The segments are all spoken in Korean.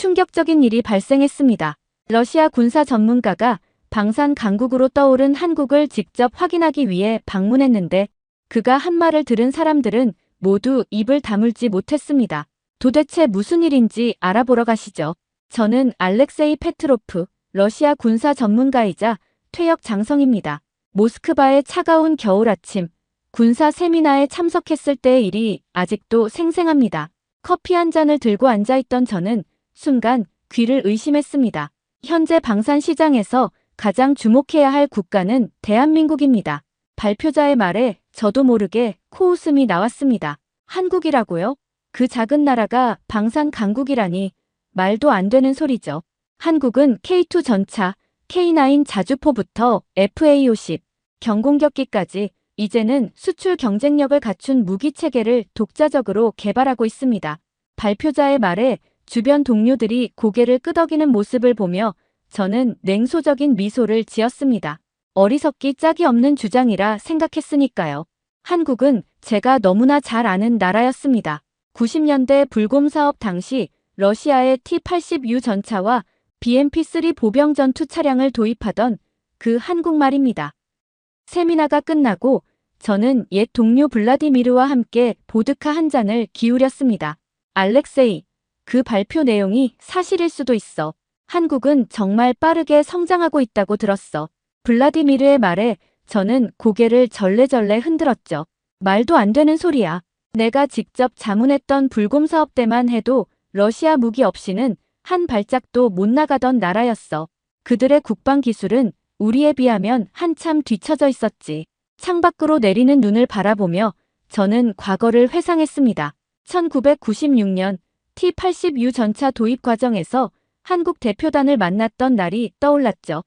충격적인 일이 발생했습니다. 러시아 군사 전문가가 방산 강국으로 떠오른 한국을 직접 확인하기 위해 방문했는데 그가 한 말을 들은 사람들은 모두 입을 다물지 못했습니다. 도대체 무슨 일인지 알아보러 가시죠. 저는 알렉세이 페트로프, 러시아 군사 전문가이자 퇴역 장성입니다. 모스크바의 차가운 겨울 아침, 군사 세미나에 참석했을 때의 일이 아직도 생생합니다. 커피 한 잔을 들고 앉아있던 저는 순간 귀를 의심했습니다. 현재 방산 시장에서 가장 주목해야 할 국가는 대한민국입니다. 발표자의 말에 저도 모르게 코웃음이 나왔습니다. 한국이라고요? 그 작은 나라가 방산 강국이라니 말도 안 되는 소리죠. 한국은 K2 전차, K9 자주포부터 FA-50, 경공격기까지 이제는 수출 경쟁력을 갖춘 무기체계를 독자적으로 개발하고 있습니다. 발표자의 말에 주변 동료들이 고개를 끄덕이는 모습을 보며 저는 냉소적인 미소를 지었습니다. 어리석기 짝이 없는 주장이라 생각했으니까요. 한국은 제가 너무나 잘 아는 나라였습니다. 90년대 불곰 사업 당시 러시아의 T-80U 전차와 BMP-3 보병 전투 차량을 도입하던 그 한국 말입니다. 세미나가 끝나고 저는 옛 동료 블라디미르와 함께 보드카 한 잔을 기울였습니다. 알렉세이, 그 발표 내용이 사실일 수도 있어. 한국은 정말 빠르게 성장하고 있다고 들었어. 블라디미르의 말에 저는 고개를 절레절레 흔들었죠. 말도 안 되는 소리야. 내가 직접 자문했던 불곰 사업 때만 해도 러시아 무기 없이는 한 발짝도 못 나가던 나라였어. 그들의 국방 기술은 우리에 비하면 한참 뒤처져 있었지. 창밖으로 내리는 눈을 바라보며 저는 과거를 회상했습니다. 1996년 T-80U 전차 도입 과정에서 한국 대표단을 만났던 날이 떠올랐죠.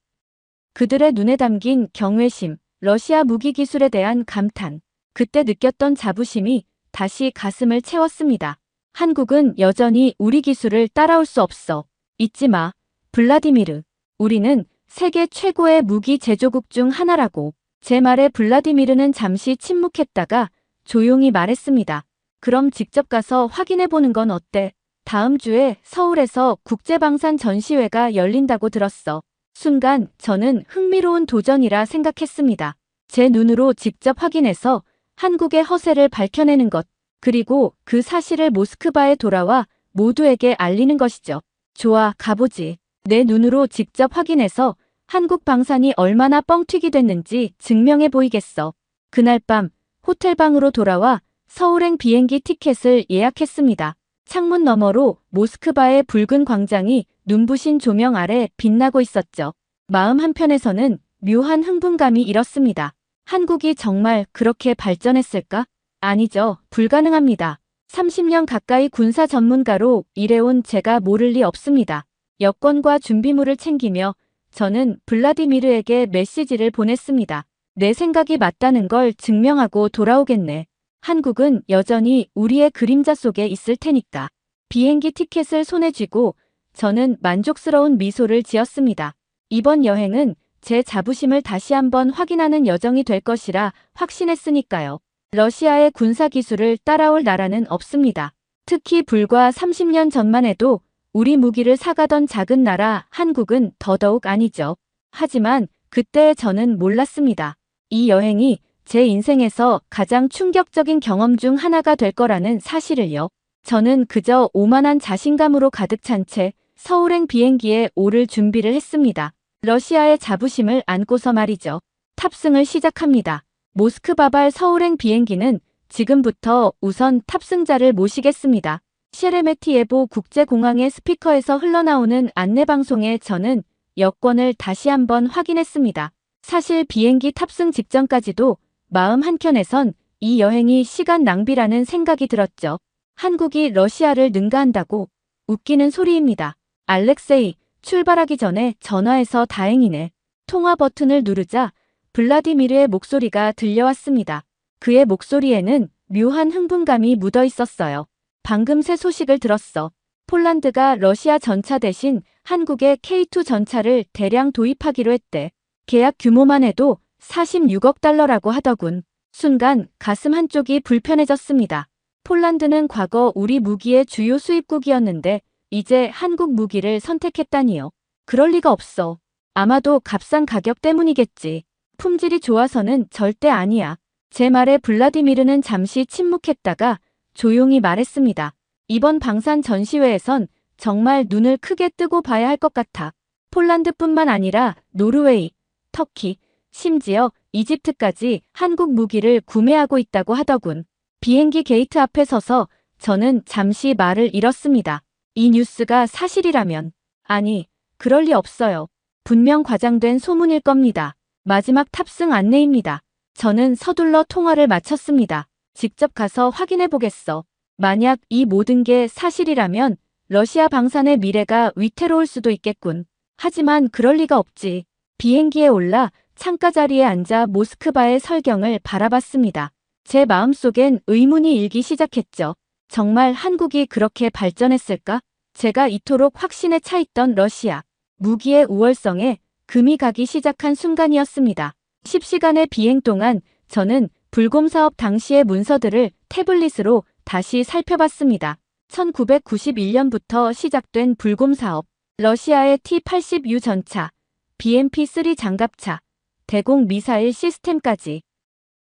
그들의 눈에 담긴 경외심, 러시아 무기 기술에 대한 감탄, 그때 느꼈던 자부심이 다시 가슴을 채웠습니다. 한국은 여전히 우리 기술을 따라올 수 없어. 잊지 마, 블라디미르. 우리는 세계 최고의 무기 제조국 중 하나라고. 제 말에 블라디미르는 잠시 침묵했다가 조용히 말했습니다. 그럼 직접 가서 확인해보는 건 어때? 다음 주에 서울에서 국제방산 전시회가 열린다고 들었어. 순간 저는 흥미로운 도전이라 생각했습니다. 제 눈으로 직접 확인해서 한국의 허세를 밝혀내는 것, 그리고 그 사실을 모스크바에 돌아와 모두에게 알리는 것이죠. 좋아, 가보지. 내 눈으로 직접 확인해서 한국 방산이 얼마나 뻥튀기 됐는지 증명해 보이겠어. 그날 밤 호텔방으로 돌아와 서울행 비행기 티켓을 예약했습니다. 창문 너머로 모스크바의 붉은 광장이 눈부신 조명 아래 빛나고 있었죠. 마음 한편에서는 묘한 흥분감이 일었습니다. 한국이 정말 그렇게 발전했을까? 아니죠. 불가능합니다. 30년 가까이 군사 전문가로 일해온 제가 모를 리 없습니다. 여권과 준비물을 챙기며 저는 블라디미르에게 메시지를 보냈습니다. 내 생각이 맞다는 걸 증명하고 돌아오겠네. 한국은 여전히 우리의 그림자 속에 있을 테니까. 비행기 티켓을 손에 쥐고 저는 만족스러운 미소를 지었습니다. 이번 여행은 제 자부심을 다시 한번 확인하는 여정이 될 것이라 확신했으니까요. 러시아의 군사 기술을 따라올 나라는 없습니다. 특히 불과 30년 전만 해도 우리 무기를 사가던 작은 나라 한국은 더더욱 아니죠. 하지만 그때 저는 몰랐습니다. 이 여행이 제 인생에서 가장 충격적인 경험 중 하나가 될 거라는 사실을요. 저는 그저 오만한 자신감으로 가득 찬 채 서울행 비행기에 오를 준비를 했습니다. 러시아의 자부심을 안고서 말이죠. 탑승을 시작합니다. 모스크바발 서울행 비행기는 지금부터 우선 탑승자를 모시겠습니다. 셰레메티예보 국제공항의 스피커에서 흘러나오는 안내방송에 저는 여권을 다시 한번 확인했습니다. 사실 비행기 탑승 직전까지도 마음 한켠에선 이 여행이 시간 낭비라는 생각이 들었죠. 한국이 러시아를 능가한다고? 웃기는 소리입니다. 알렉세이, 출발하기 전에 전화해서 다행이네. 통화 버튼을 누르자 블라디미르의 목소리가 들려왔습니다. 그의 목소리에는 묘한 흥분감이 묻어 있었어요. 방금 새 소식을 들었어. 폴란드가 러시아 전차 대신 한국의 K2 전차를 대량 도입하기로 했대. 계약 규모만 해도 46억 달러라고 하더군. 순간 가슴 한쪽이 불편해졌습니다. 폴란드는 과거 우리 무기의 주요 수입국이었는데 이제 한국 무기를 선택했다니요. 그럴 리가 없어. 아마도 값싼 가격 때문이겠지. 품질이 좋아서는 절대 아니야. 제 말에 블라디미르는 잠시 침묵했다가 조용히 말했습니다. 이번 방산 전시회에선 정말 눈을 크게 뜨고 봐야 할 것 같아. 폴란드뿐만 아니라 노르웨이, 터키, 심지어 이집트까지 한국 무기를 구매하고 있다고 하더군. 비행기 게이트 앞에 서서 저는 잠시 말을 잃었습니다. 이 뉴스가 사실이라면, 아니, 그럴 리 없어요. 분명 과장된 소문일 겁니다. 마지막 탑승 안내입니다. 저는 서둘러 통화를 마쳤습니다. 직접 가서 확인해 보겠어. 만약 이 모든 게 사실이라면 러시아 방산의 미래가 위태로울 수도 있겠군. 하지만 그럴 리가 없지. 비행기에 올라 창가 자리에 앉아 모스크바의 설경을 바라봤습니다. 제 마음속엔 의문이 일기 시작했죠. 정말 한국이 그렇게 발전했을까? 제가 이토록 확신에 차 있던 러시아. 무기의 우월성에 금이 가기 시작한 순간이었습니다. 10시간의 비행 동안 저는 불곰 사업 당시의 문서들을 태블릿으로 다시 살펴봤습니다. 1991년부터 시작된 불곰 사업, 러시아의 T-80U 전차, BMP-3 장갑차, 대공 미사일 시스템까지.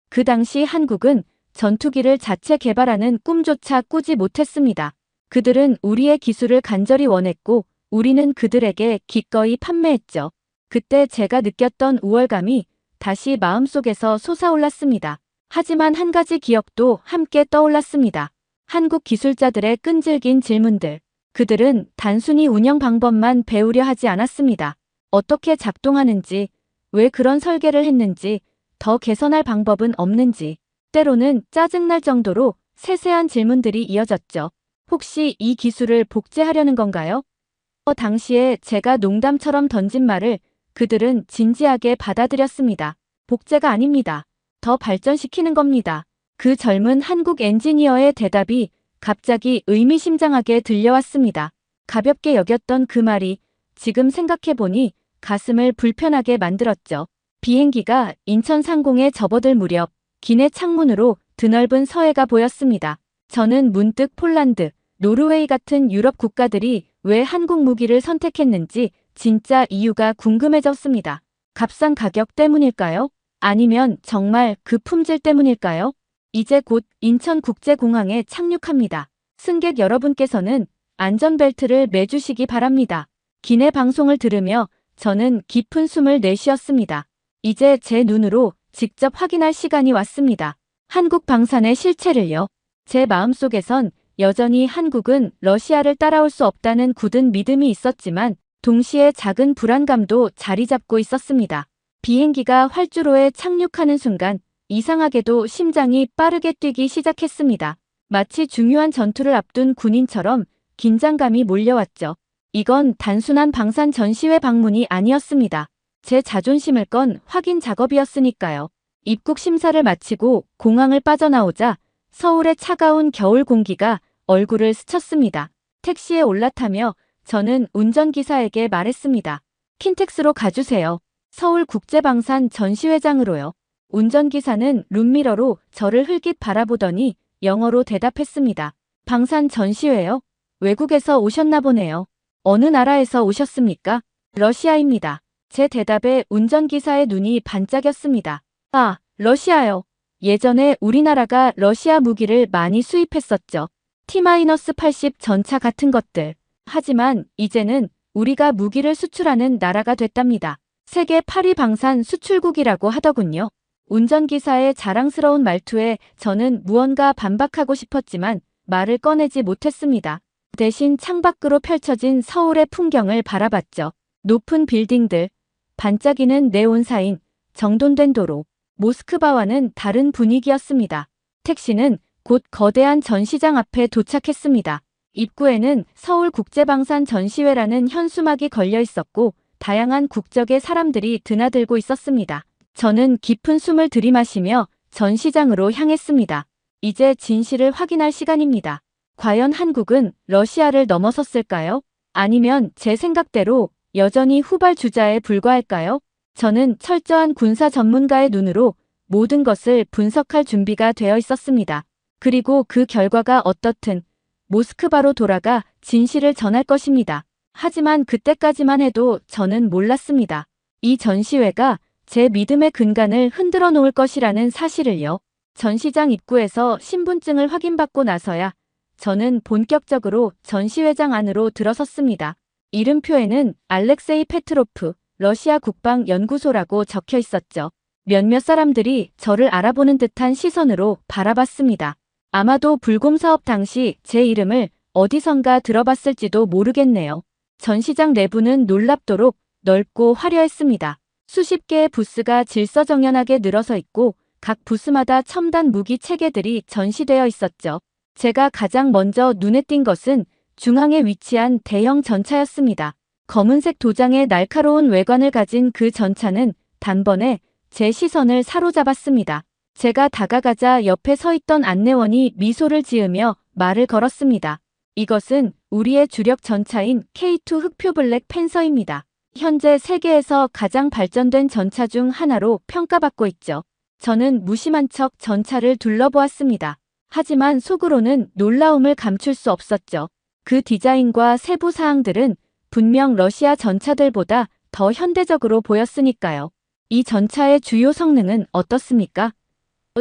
그 당시 한국은 전투기를 자체 개발하는 꿈조차 꾸지 못했습니다. 그들은 우리의 기술을 간절히 원했고 우리는 그들에게 기꺼이 판매했죠. 그때 제가 느꼈던 우월감이 다시 마음속에서 솟아올랐습니다. 하지만 한 가지 기억도 함께 떠올랐습니다. 한국 기술자들의 끈질긴 질문들. 그들은 단순히 운영 방법만 배우려 하지 않았습니다. 어떻게 작동하는지, 왜 그런 설계를 했는지, 더 개선할 방법은 없는지, 때로는 짜증날 정도로 세세한 질문들이 이어졌죠. 혹시 이 기술을 복제하려는 건가요? 당시에 제가 농담처럼 던진 말을 그들은 진지하게 받아들였습니다. 복제가 아닙니다. 더 발전시키는 겁니다. 그 젊은 한국 엔지니어의 대답이 갑자기 의미심장하게 들려왔습니다. 가볍게 여겼던 그 말이 지금 생각해보니 가슴을 불편하게 만들었죠. 비행기가 인천 상공에 접어들 무렵 기내 창문으로 드넓은 서해가 보였습니다. 저는 문득 폴란드, 노르웨이 같은 유럽 국가들이 왜 한국 무기를 선택했는지 진짜 이유가 궁금해졌습니다. 값싼 가격 때문일까요? 아니면 정말 그 품질 때문일까요? 이제 곧 인천국제공항에 착륙합니다. 승객 여러분께서는 안전벨트를 매주시기 바랍니다. 기내 방송을 들으며 저는 깊은 숨을 내쉬었습니다. 이제 제 눈으로 직접 확인할 시간이 왔습니다. 한국 방산의 실체를요. 제 마음속에선 여전히 한국은 러시아를 따라올 수 없다는 굳은 믿음이 있었지만 동시에 작은 불안감도 자리 잡고 있었습니다. 비행기가 활주로에 착륙하는 순간 이상하게도 심장이 빠르게 뛰기 시작했습니다. 마치 중요한 전투를 앞둔 군인처럼 긴장감이 몰려왔죠. 이건 단순한 방산 전시회 방문이 아니었습니다. 제 자존심을 건 확인 작업이었으니까요. 입국 심사를 마치고 공항을 빠져나오자 서울의 차가운 겨울 공기가 얼굴을 스쳤습니다. 택시에 올라타며 저는 운전기사에게 말했습니다. 킨텍스로 가주세요. 서울국제방산 전시회장으로요. 운전기사는 룸미러로 저를 흘깃 바라보더니 영어로 대답했습니다. 방산 전시회요? 외국에서 오셨나 보네요. 어느 나라에서 오셨습니까? 러시아입니다. 제 대답에 운전기사의 눈이 반짝였습니다. 아, 러시아요. 예전에 우리나라가 러시아 무기를 많이 수입했었죠. T-80 전차 같은 것들. 하지만 이제는 우리가 무기를 수출하는 나라가 됐답니다. 세계 8위 방산 수출국이라고 하더군요. 운전기사의 자랑스러운 말투에 저는 무언가 반박하고 싶었지만 말을 꺼내지 못했습니다. 대신 창밖으로 펼쳐진 서울의 풍경을 바라봤죠. 높은 빌딩들, 반짝이는 네온사인, 정돈된 도로. 모스크바와는 다른 분위기였습니다. 택시는 곧 거대한 전시장 앞에 도착했습니다. 입구에는 서울국제방산 전시회라는 현수막이 걸려 있었고 다양한 국적의 사람들이 드나들고 있었습니다. 저는 깊은 숨을 들이마시며 전시장으로 향했습니다. 이제 진실을 확인할 시간입니다. 과연 한국은 러시아를 넘어섰을까요? 아니면 제 생각대로 여전히 후발주자에 불과할까요? 저는 철저한 군사 전문가의 눈으로 모든 것을 분석할 준비가 되어 있었습니다. 그리고 그 결과가 어떻든 모스크바로 돌아가 진실을 전할 것입니다. 하지만 그때까지만 해도 저는 몰랐습니다. 이 전시회가 제 믿음의 근간을 흔들어 놓을 것이라는 사실을요. 전시장 입구에서 신분증을 확인받고 나서야 저는 본격적으로 전시회장 안으로 들어섰습니다. 이름표에는 알렉세이 페트로프 러시아 국방연구소라고 적혀 있었죠. 몇몇 사람들이 저를 알아보는 듯한 시선으로 바라봤습니다. 아마도 불곰 사업 당시 제 이름을 어디선가 들어봤을지도 모르겠네요. 전시장 내부는 놀랍도록 넓고 화려했습니다. 수십 개의 부스가 질서정연하게 늘어서 있고 각 부스마다 첨단 무기 체계들이 전시되어 있었죠. 제가 가장 먼저 눈에 띈 것은 중앙에 위치한 대형 전차였습니다. 검은색 도장의 날카로운 외관을 가진 그 전차는 단번에 제 시선을 사로잡았습니다. 제가 다가가자 옆에 서 있던 안내원이 미소를 지으며 말을 걸었습니다. 이것은 우리의 주력 전차인 K2 흑표 블랙 팬서입니다. 현재 세계에서 가장 발전된 전차 중 하나로 평가받고 있죠. 저는 무심한 척 전차를 둘러보았습니다. 하지만 속으로는 놀라움을 감출 수 없었죠. 그 디자인과 세부 사항들은 분명 러시아 전차들보다 더 현대적으로 보였으니까요. 이 전차의 주요 성능은 어떻습니까?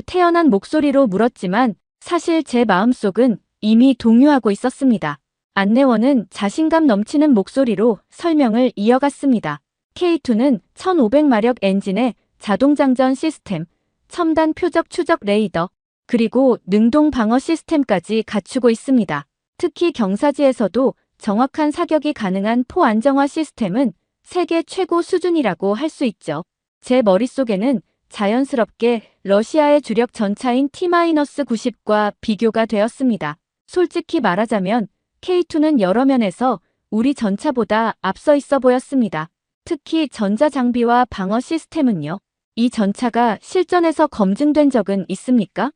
태연한 목소리로 물었지만 사실 제 마음속은 이미 동요하고 있었습니다. 안내원은 자신감 넘치는 목소리로 설명을 이어갔습니다. K2는 1500마력 엔진의 자동장전 시스템, 첨단 표적 추적 레이더, 그리고 능동 방어 시스템까지 갖추고 있습니다. 특히 경사지에서도 정확한 사격이 가능한 포 안정화 시스템은 세계 최고 수준이라고 할 수 있죠. 제 머릿속에는 자연스럽게 러시아의 주력 전차인 T-90과 비교가 되었습니다. 솔직히 말하자면 K2는 여러 면에서 우리 전차보다 앞서 있어 보였습니다. 특히 전자장비와 방어 시스템은요. 이 전차가 실전에서 검증된 적은 있습니까?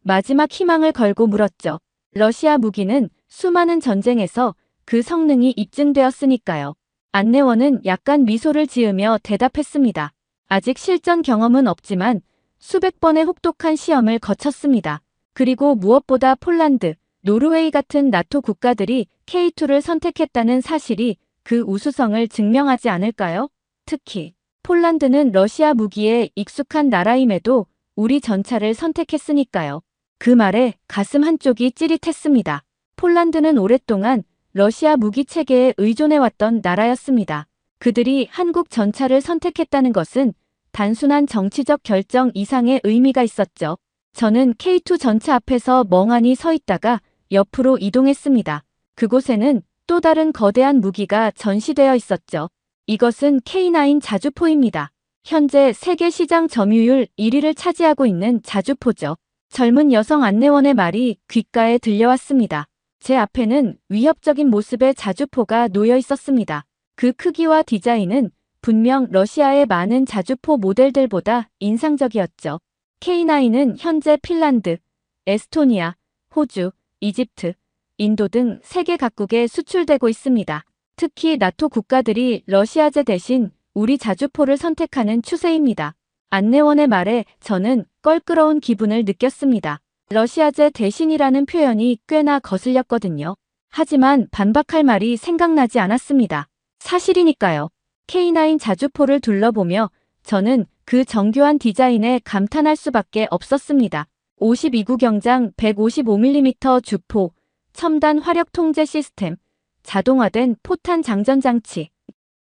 마지막 희망을 걸고 물었죠. 러시아 무기는 수많은 전쟁에서 그 성능이 입증되었으니까요. 안내원은 약간 미소를 지으며 대답했습니다. 아직 실전 경험은 없지만 수백 번의 혹독한 시험을 거쳤습니다. 그리고 무엇보다 폴란드, 노르웨이 같은 나토 국가들이 K2를 선택했다는 사실이 그 우수성을 증명하지 않을까요? 특히 폴란드는 러시아 무기에 익숙한 나라임에도 우리 전차를 선택했으니까요. 그 말에 가슴 한쪽이 찌릿했습니다. 폴란드는 오랫동안 러시아 무기 체계에 의존해왔던 나라였습니다. 그들이 한국 전차를 선택했다는 것은 단순한 정치적 결정 이상의 의미가 있었죠. 저는 K2 전차 앞에서 멍하니 서 있다가 옆으로 이동했습니다. 그곳에는 또 다른 거대한 무기가 전시되어 있었죠. 이것은 K9 자주포입니다. 현재 세계 시장 점유율 1위를 차지하고 있는 자주포죠. 젊은 여성 안내원의 말이 귓가에 들려왔습니다. 제 앞에는 위협적인 모습의 자주포가 놓여 있었습니다. 그 크기와 디자인은 분명 러시아의 많은 자주포 모델들보다 인상적이었죠. K9은 현재 핀란드, 에스토니아, 호주, 이집트, 인도 등 세계 각국에 수출되고 있습니다. 특히 나토 국가들이 러시아제 대신 우리 자주포를 선택하는 추세입니다. 안내원의 말에 저는 껄끄러운 기분을 느꼈습니다. 러시아제 대신이라는 표현이 꽤나 거슬렸거든요. 하지만 반박할 말이 생각나지 않았습니다. 사실이니까요. K9 자주포를 둘러보며 저는 그 정교한 디자인에 감탄할 수밖에 없었습니다. 52구 경장 155mm 주포, 첨단 화력 통제 시스템, 자동화된 포탄 장전 장치.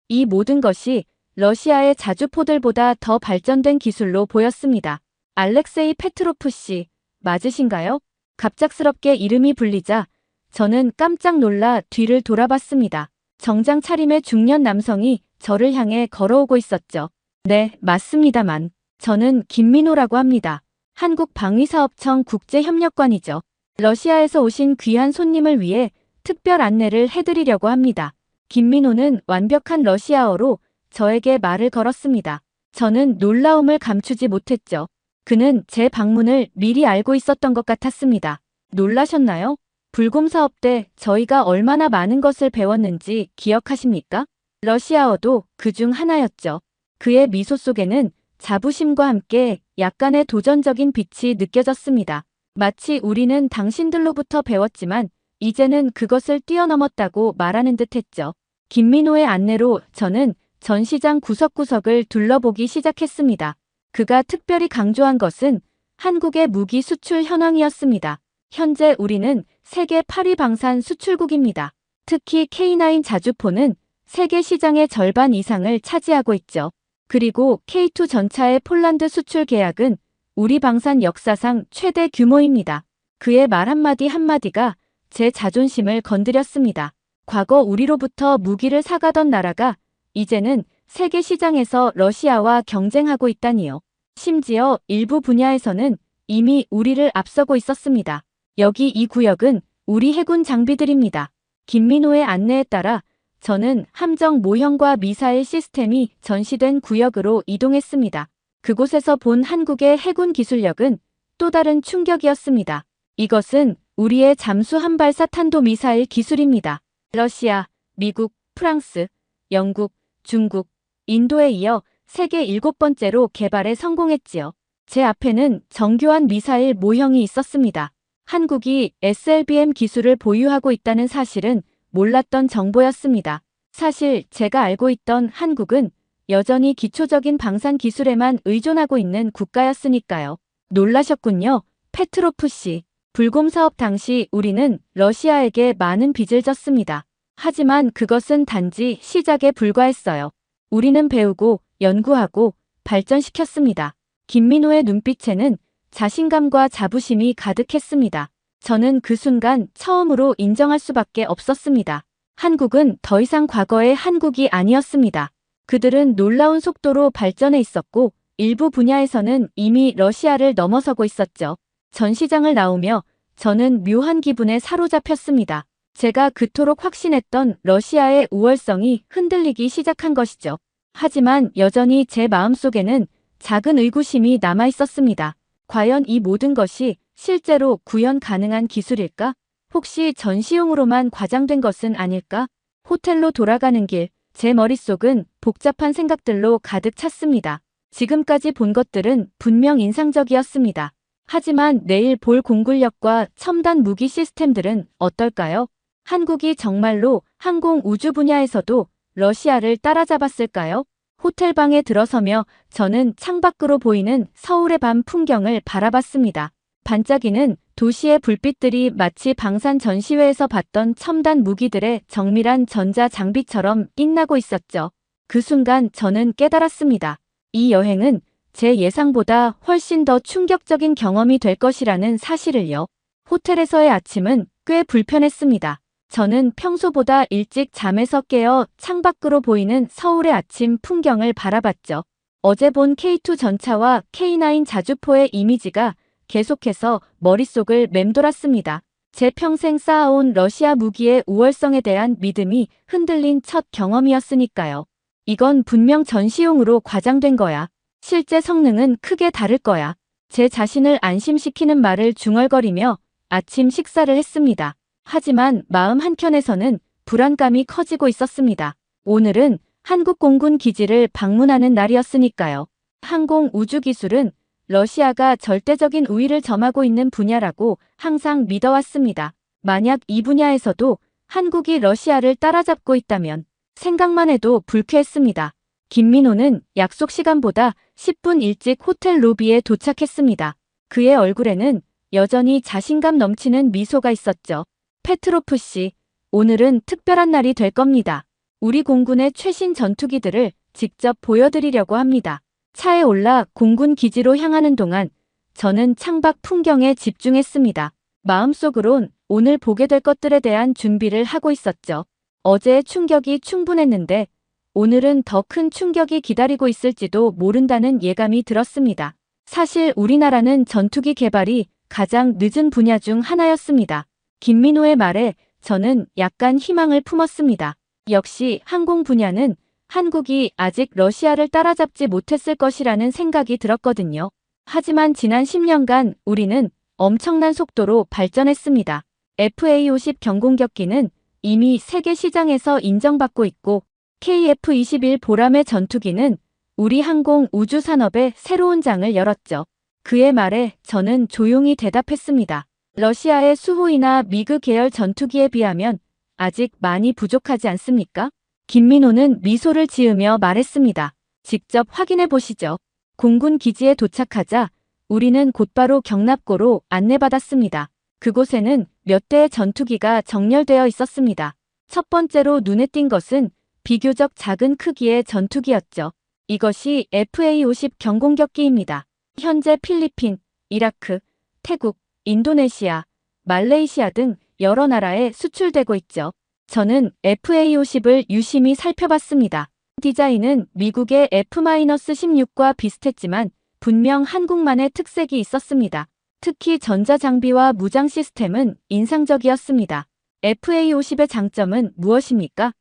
이 모든 것이 러시아의 자주포들보다 더 발전된 기술로 보였습니다. 알렉세이 페트로프 씨, 맞으신가요? 갑작스럽게 이름이 불리자 저는 깜짝 놀라 뒤를 돌아봤습니다. 정장 차림의 중년 남성이 저를 향해 걸어오고 있었죠. 네, 맞습니다만. 저는 김민호라고 합니다. 한국방위사업청 국제협력관이죠. 러시아에서 오신 귀한 손님을 위해 특별 안내를 해드리려고 합니다. 김민호는 완벽한 러시아어로 저에게 말을 걸었습니다. 저는 놀라움을 감추지 못했죠. 그는 제 방문을 미리 알고 있었던 것 같았습니다. 놀라셨나요? 불곰 사업 때 저희가 얼마나 많은 것을 배웠는지 기억하십니까? 러시아어도 그중 하나였죠. 그의 미소 속에는 자부심과 함께 약간의 도전적인 빛이 느껴졌습니다. 마치 우리는 당신들로부터 배웠지만 이제는 그것을 뛰어넘었다고 말하는 듯 했죠. 김민호의 안내로 저는 전시장 구석구석을 둘러보기 시작했습니다. 그가 특별히 강조한 것은 한국의 무기 수출 현황이었습니다. 현재 우리는 세계 8위 방산 수출국입니다. 특히 K9 자주포는 세계 시장의 절반 이상을 차지하고 있죠. 그리고 K2 전차의 폴란드 수출 계약은 우리 방산 역사상 최대 규모입니다. 그의 말 한마디 한마디가 제 자존심을 건드렸습니다. 과거 우리로부터 무기를 사가던 나라가 이제는 세계 시장에서 러시아와 경쟁하고 있다니요. 심지어 일부 분야에서는 이미 우리를 앞서고 있었습니다. 여기 이 구역은 우리 해군 장비들입니다. 김민호의 안내에 따라 저는 함정 모형과 미사일 시스템이 전시된 구역으로 이동했습니다. 그곳에서 본 한국의 해군 기술력은 또 다른 충격이었습니다. 이것은 우리의 잠수 한발사 탄도미사일 기술입니다. 러시아, 미국, 프랑스, 영국, 중국, 인도에 이어 세계 7번째로 개발에 성공했지요. 제 앞에는 정교한 미사일 모형이 있었습니다. 한국이 SLBM 기술을 보유하고 있다는 사실은 몰랐던 정보였습니다. 사실 제가 알고 있던 한국은 여전히 기초적인 방산 기술에만 의존하고 있는 국가였으니까요. 놀라셨군요. 페트로프 씨. 불곰 사업 당시 우리는 러시아에게 많은 빚을 졌습니다. 하지만 그것은 단지 시작에 불과했어요. 우리는 배우고 연구하고 발전시켰습니다. 김민호의 눈빛에는 자신감과 자부심이 가득했습니다. 저는 그 순간 처음으로 인정할 수밖에 없었습니다. 한국은 더 이상 과거의 한국이 아니었습니다. 그들은 놀라운 속도로 발전해 있었고 일부 분야에서는 이미 러시아를 넘어서고 있었죠. 전시장을 나오며 저는 묘한 기분에 사로잡혔습니다. 제가 그토록 확신했던 러시아의 우월성이 흔들리기 시작한 것이죠. 하지만 여전히 제 마음속에는 작은 의구심이 남아 있었습니다. 과연 이 모든 것이 실제로 구현 가능한 기술일까? 혹시 전시용으로만 과장된 것은 아닐까? 호텔로 돌아가는 길, 제 머릿속은 복잡한 생각들로 가득 찼습니다. 지금까지 본 것들은 분명 인상적이었습니다. 하지만 내일 볼 공군력과 첨단 무기 시스템들은 어떨까요? 한국이 정말로 항공 우주 분야에서도 러시아를 따라잡았을까요? 호텔방에 들어서며 저는 창밖으로 보이는 서울의 밤 풍경을 바라봤습니다. 반짝이는 도시의 불빛들이 마치 방산 전시회에서 봤던 첨단 무기들의 정밀한 전자 장비처럼 빛나고 있었죠. 그 순간 저는 깨달았습니다. 이 여행은 제 예상보다 훨씬 더 충격적인 경험이 될 것이라는 사실을요. 호텔에서의 아침은 꽤 불편했습니다. 저는 평소보다 일찍 잠에서 깨어 창밖으로 보이는 서울의 아침 풍경을 바라봤죠. 어제 본 K2 전차와 K9 자주포의 이미지가 계속해서 머릿속을 맴돌았습니다. 제 평생 쌓아온 러시아 무기의 우월성에 대한 믿음이 흔들린 첫 경험이었으니까요. 이건 분명 전시용으로 과장된 거야. 실제 성능은 크게 다를 거야. 제 자신을 안심시키는 말을 중얼거리며 아침 식사를 했습니다. 하지만 마음 한켠에서는 불안감이 커지고 있었습니다. 오늘은 한국 공군 기지를 방문하는 날이었으니까요. 항공 우주 기술은 러시아가 절대적인 우위를 점하고 있는 분야라고 항상 믿어왔습니다. 만약 이 분야에서도 한국이 러시아를 따라잡고 있다면 생각만 해도 불쾌했습니다. 김민호는 약속 시간보다 10분 일찍 호텔 로비에 도착했습니다. 그의 얼굴에는 여전히 자신감 넘치는 미소가 있었죠. 페트로프 씨, 오늘은 특별한 날이 될 겁니다. 우리 공군의 최신 전투기들을 직접 보여드리려고 합니다. 차에 올라 공군 기지로 향하는 동안 저는 창밖 풍경에 집중했습니다. 마음속으론 오늘 보게 될 것들에 대한 준비를 하고 있었죠. 어제의 충격이 충분했는데 오늘은 더 큰 충격이 기다리고 있을지도 모른다는 예감이 들었습니다. 사실 우리나라는 전투기 개발이 가장 늦은 분야 중 하나였습니다. 김민호의 말에 저는 약간 희망을 품었습니다. 역시 항공 분야는 한국이 아직 러시아를 따라잡지 못했을 것이라는 생각이 들었거든요. 하지만 지난 10년간 우리는 엄청난 속도로 발전했습니다. FA-50 경공격기는 이미 세계 시장에서 인정받고 있고 KF-21 보람의 전투기는 우리 항공 우주 산업의 새로운 장을 열었죠. 그의 말에 저는 조용히 대답했습니다. 러시아의 수호이나 미그 계열 전투기에 비하면 아직 많이 부족하지 않습니까? 김민호는 미소를 지으며 말했습니다. 직접 확인해 보시죠. 공군 기지에 도착하자 우리는 곧바로 경납고로 안내받았습니다. 그곳에는 몇 대의 전투기가 정렬되어 있었습니다. 첫 번째로 눈에 띈 것은 비교적 작은 크기의 전투기였죠. 이것이 FA-50 경공격기입니다. 현재 필리핀, 이라크, 태국, 인도네시아, 말레이시아 등 여러 나라에 수출되고 있죠. 저는 FA-50을 유심히 살펴봤습니다. 디자인은 미국의 F-16과 비슷했지만 분명 한국만의 특색이 있었습니다. 특히 전자장비와 무장 시스템은 인상적이었습니다. FA-50의 장점은 무엇입니까?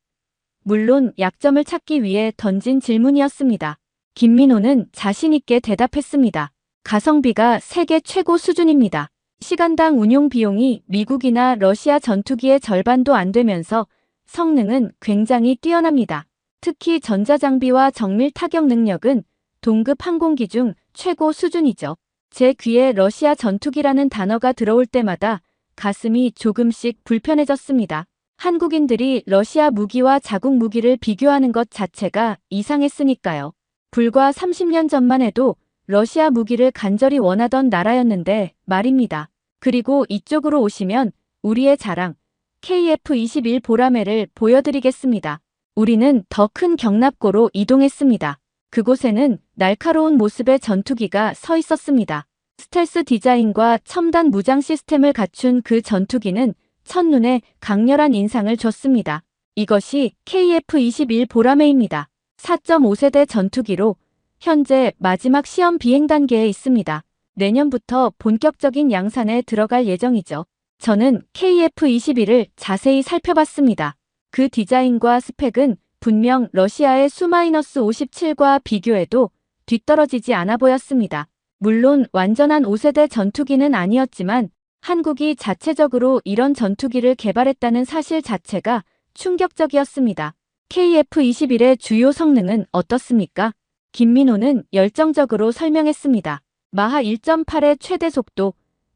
물론 약점을 찾기 위해 던진 질문이었습니다. 김민호는 자신있게 대답했습니다. 가성비가 세계 최고 수준입니다. 시간당 운용 비용이 미국이나 러시아 전투기의 절반도 안 되면서 성능은 굉장히 뛰어납니다. 특히 전자장비와 정밀 타격 능력은 동급 항공기 중 최고 수준이죠. 제 귀에 러시아 전투기라는 단어가 들어올 때마다 가슴이 조금씩 불편해졌습니다. 한국인들이 러시아 무기와 자국 무기를 비교하는 것 자체가 이상했으니까요. 불과 30년 전만 해도 러시아 무기를 간절히 원하던 나라였는데 말입니다. 그리고 이쪽으로 오시면 우리의 자랑, KF-21 보라매를 보여드리겠습니다. 우리는 더 큰 경납고로 이동했습니다. 그곳에는 날카로운 모습의 전투기가 서 있었습니다. 스텔스 디자인과 첨단 무장 시스템을 갖춘 그 전투기는 첫눈에 강렬한 인상을 줬습니다. 이것이 KF-21 보라매입니다. 4.5세대 전투기로 현재 마지막 시험 비행 단계에 있습니다. 내년부터 본격적인 양산에 들어갈 예정이죠. 저는 KF-21을 자세히 살펴봤습니다. 그 디자인과 스펙은 분명 러시아의 Su-57과 비교해도 뒤떨어지지 않아 보였습니다. 물론 완전한 5세대 전투기는 아니었지만 한국이 자체적으로 이런 전투기를 개발했다는 사실 자체가 충격적이었습니다. KF-21의 주요 성능은 어떻습니까? 김민호는 열정적으로 설명했습니다. 마하 1.8의 최대 속도,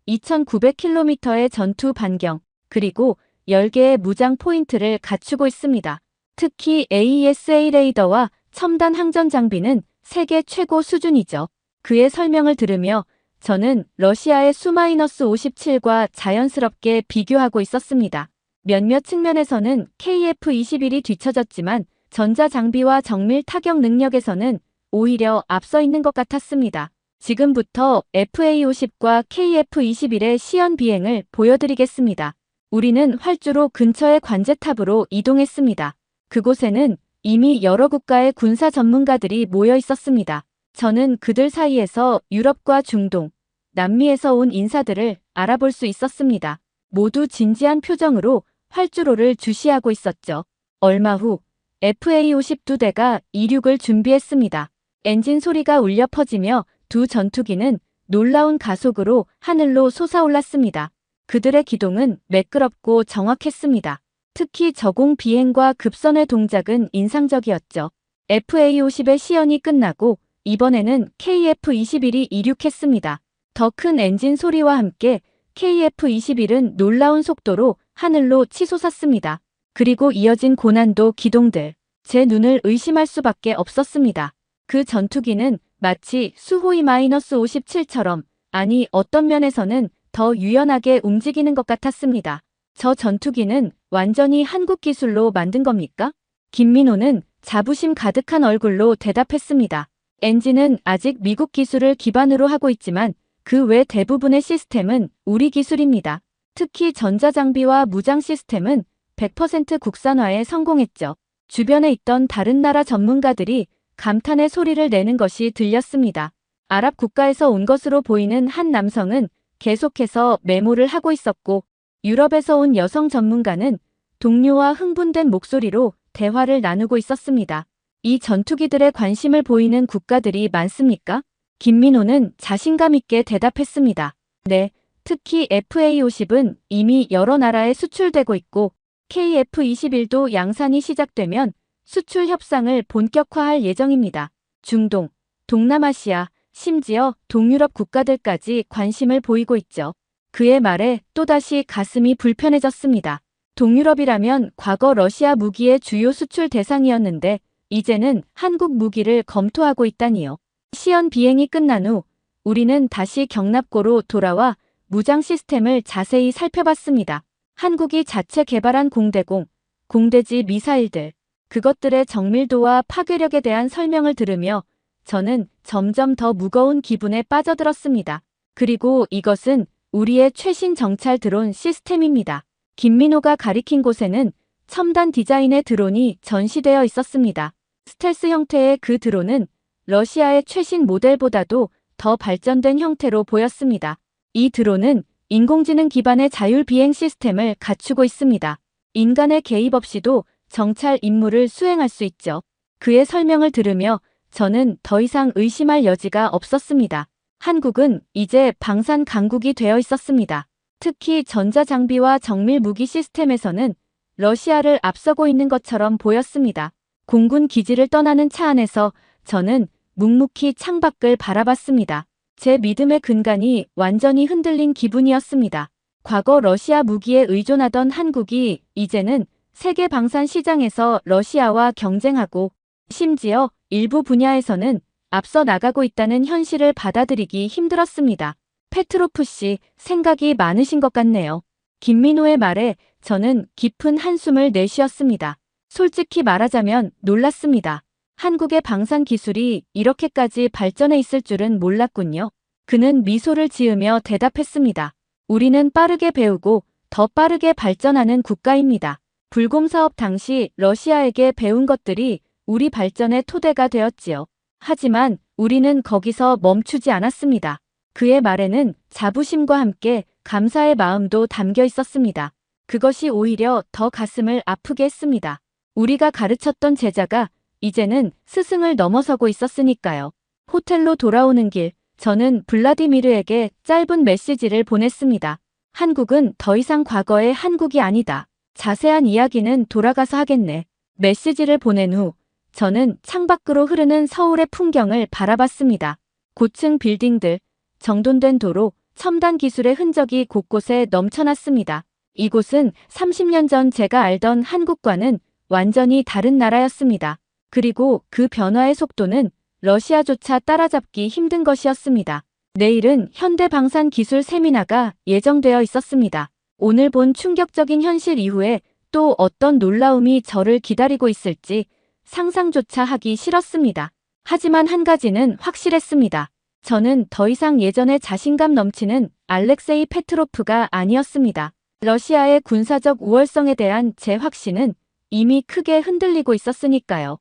2,900km의 전투 반경, 그리고 10개의 무장 포인트를 갖추고 있습니다. 특히 AESA 레이더와 첨단 항전 장비는 세계 최고 수준이죠. 그의 설명을 들으며 저는 러시아의 Su-57과 자연스럽게 비교하고 있었습니다. 몇몇 측면에서는 KF-21이 뒤처졌지만 전자장비와 정밀 타격 능력에서는 오히려 앞서 있는 것 같았습니다. 지금부터 FA-50과 KF-21의 시연 비행을 보여드리겠습니다. 우리는 활주로 근처의 관제탑으로 이동했습니다. 그곳에는 이미 여러 국가의 군사 전문가들이 모여 있었습니다. 저는 그들 사이에서 유럽과 중동, 남미에서 온 인사들을 알아볼 수 있었습니다. 모두 진지한 표정으로 활주로를 주시하고 있었죠. 얼마 후 FA-50 2대가 이륙을 준비했습니다. 엔진 소리가 울려 퍼지며 두 전투기는 놀라운 가속으로 하늘로 솟아올랐습니다. 그들의 기동은 매끄럽고 정확했습니다. 특히 저공 비행과 급선회 동작은 인상적이었죠. FA-50의 시연이 끝나고 이번에는 KF-21이 이륙했습니다. 더 큰 엔진 소리와 함께 KF-21은 놀라운 속도로 하늘로 치솟았습니다. 그리고 이어진 고난도 기동들. 제 눈을 의심할 수밖에 없었습니다. 그 전투기는 마치 수호이-57처럼, 아니 어떤 면에서는 더 유연하게 움직이는 것 같았습니다. 저 전투기는 완전히 한국 기술로 만든 겁니까? 김민호는 자부심 가득한 얼굴로 대답했습니다. 엔진은 아직 미국 기술을 기반으로 하고 있지만 그 외 대부분의 시스템은 우리 기술입니다. 특히 전자장비와 무장 시스템은 100% 국산화에 성공했죠. 주변에 있던 다른 나라 전문가들이 감탄의 소리를 내는 것이 들렸습니다. 아랍 국가에서 온 것으로 보이는 한 남성은 계속해서 메모를 하고 있었고, 유럽에서 온 여성 전문가는 동료와 흥분된 목소리로 대화를 나누고 있었습니다. 이 전투기들의 관심을 보이는 국가들이 많습니까? 김민호는 자신감 있게 대답했습니다. 네, 특히 FA-50은 이미 여러 나라에 수출되고 있고 KF-21도 양산이 시작되면 수출 협상을 본격화할 예정입니다. 중동, 동남아시아, 심지어 동유럽 국가들까지 관심을 보이고 있죠. 그의 말에 또다시 가슴이 불편해졌습니다. 동유럽이라면 과거 러시아 무기의 주요 수출 대상이었는데 이제는 한국 무기를 검토하고 있다니요. 시연 비행이 끝난 후 우리는 다시 경납고로 돌아와 무장 시스템을 자세히 살펴봤습니다. 한국이 자체 개발한 공대공, 공대지 미사일들, 그것들의 정밀도와 파괴력에 대한 설명을 들으며 저는 점점 더 무거운 기분에 빠져들었습니다. 그리고 이것은 우리의 최신 정찰 드론 시스템입니다. 김민호가 가리킨 곳에는 첨단 디자인의 드론이 전시되어 있었습니다. 스텔스 형태의 그 드론은 러시아의 최신 모델보다도 더 발전된 형태로 보였습니다. 이 드론은 인공지능 기반의 자율 비행 시스템을 갖추고 있습니다. 인간의 개입 없이도 정찰 임무를 수행할 수 있죠. 그의 설명을 들으며 저는 더 이상 의심할 여지가 없었습니다. 한국은 이제 방산 강국이 되어 있었습니다. 특히 전자장비와 정밀 무기 시스템에서는 러시아를 앞서고 있는 것처럼 보였습니다. 공군 기지를 떠나는 차 안에서 저는 묵묵히 창밖을 바라봤습니다. 제 믿음의 근간이 완전히 흔들린 기분이었습니다. 과거 러시아 무기에 의존하던 한국이 이제는 세계 방산 시장에서 러시아와 경쟁하고 심지어 일부 분야에서는 앞서 나가고 있다는 현실을 받아들이기 힘들었습니다. 페트로프 씨, 생각이 많으신 것 같네요. 김민호의 말에 저는 깊은 한숨을 내쉬었습니다. 솔직히 말하자면 놀랐습니다. 한국의 방산 기술이 이렇게까지 발전해 있을 줄은 몰랐군요. 그는 미소를 지으며 대답했습니다. 우리는 빠르게 배우고 더 빠르게 발전하는 국가입니다. 불곰 사업 당시 러시아에게 배운 것들이 우리 발전의 토대가 되었지요. 하지만 우리는 거기서 멈추지 않았습니다. 그의 말에는 자부심과 함께 감사의 마음도 담겨 있었습니다. 그것이 오히려 더 가슴을 아프게 했습니다. 우리가 가르쳤던 제자가 이제는 스승을 넘어서고 있었으니까요. 호텔로 돌아오는 길, 저는 블라디미르에게 짧은 메시지를 보냈습니다. 한국은 더 이상 과거의 한국이 아니다. 자세한 이야기는 돌아가서 하겠네. 메시지를 보낸 후 저는 창밖으로 흐르는 서울의 풍경을 바라봤습니다. 고층 빌딩들, 정돈된 도로, 첨단 기술의 흔적이 곳곳에 넘쳐났습니다. 이곳은 30년 전 제가 알던 한국과는 완전히 다른 나라였습니다. 그리고 그 변화의 속도는 러시아조차 따라잡기 힘든 것이었습니다. 내일은 현대방산 기술 세미나가 예정되어 있었습니다. 오늘 본 충격적인 현실 이후에 또 어떤 놀라움이 저를 기다리고 있을지 상상조차 하기 싫었습니다. 하지만 한 가지는 확실했습니다. 저는 더 이상 예전의 자신감 넘치는 알렉세이 페트로프가 아니었습니다. 러시아의 군사적 우월성에 대한 제 확신은 이미 크게 흔들리고 있었으니까요.